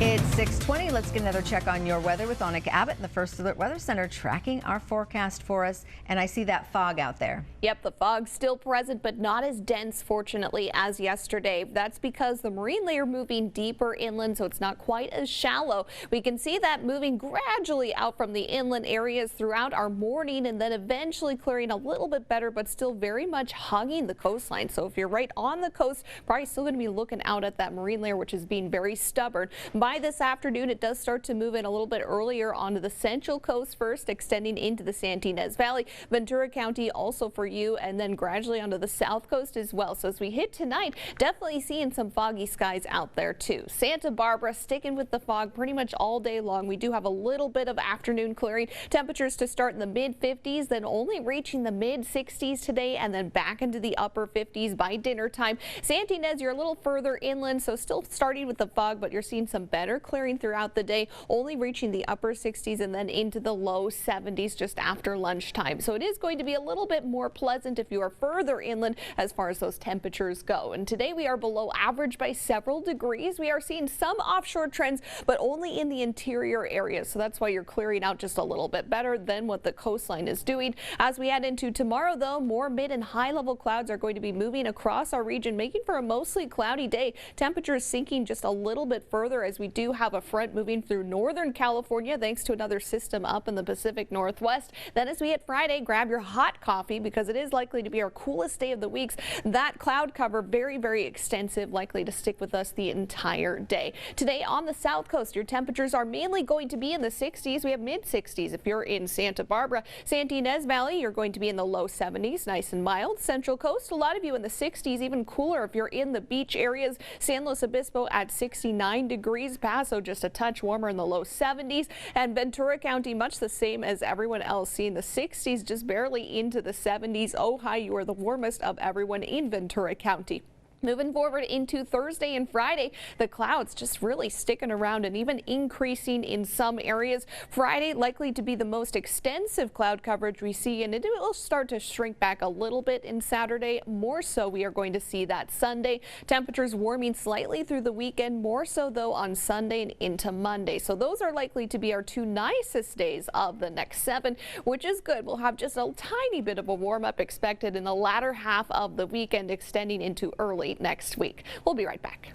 It's 6:20. Let's get another check on your weather with Anikka Abbott in the First Alert Weather Center tracking our forecast for us. And I see that fog out there. Yep, the fog's still present, but not as dense, fortunately, as yesterday. That's because the marine layer moving deeper inland, so it's not quite as shallow. We can see that moving gradually out from the inland areas throughout our morning and then eventually clearing a little bit better, but still very much hugging the coastline. So if you're right on the coast, probably still going to be looking out at that marine layer, which is being very stubborn. By this afternoon, it does start to move in a little bit earlier onto the central coast first, extending into the Santa Ynez Valley, Ventura County also for you, and then gradually onto the south coast as well. So as we hit tonight, definitely seeing some foggy skies out there too. Santa Barbara sticking with the fog pretty much all day long. We do have a little bit of afternoon clearing. Temperatures to start in the mid 50s, then only reaching the mid 60s today, and then back into the upper 50s by dinner time. Santa Ynez, you're a little further inland, so still starting with the fog, but you're seeing some better clearing throughout the day, only reaching the upper 60s and then into the low 70s just after lunchtime. So it is going to be a little bit more pleasant if you are further inland as far as those temperatures go. And today we are below average by several degrees. We are seeing some offshore trends, but only in the interior areas. So that's why you're clearing out just a little bit better than what the coastline is doing. As we head into tomorrow, though, more mid and high level clouds are going to be moving across our region, making for a mostly cloudy day. Temperatures sinking just a little bit further as we do have a front moving through northern California thanks to another system up in the Pacific Northwest. Then as we hit Friday, grab your hot coffee because it is likely to be our coolest day of the week. That cloud cover very extensive, likely to stick with us the entire day. Today on the south coast, your temperatures are mainly going to be in the 60s. We have mid 60s if you're in Santa Barbara. Santa Ynez Valley, you're going to be in the low 70s, nice and mild. Central coast, a lot of you in the 60s, even cooler if you're in the beach areas. San Luis Obispo at 69 degrees. Paso just a touch warmer in the low 70s, and Ventura County much the same as everyone else, seeing the 60s just barely into the 70s. Ojai, you are the warmest of everyone in Ventura County. Moving forward into Thursday and Friday, the clouds just really sticking around and even increasing in some areas. Friday likely to be the most extensive cloud coverage we see, and it will start to shrink back a little bit in Saturday. More so we are going to see that Sunday. Temperatures warming slightly through the weekend, more so though on Sunday and into Monday. So those are likely to be our two nicest days of the next 7, which is good. We'll have just a tiny bit of a warm up expected in the latter half of the weekend, extending into early next week. We'll be right back.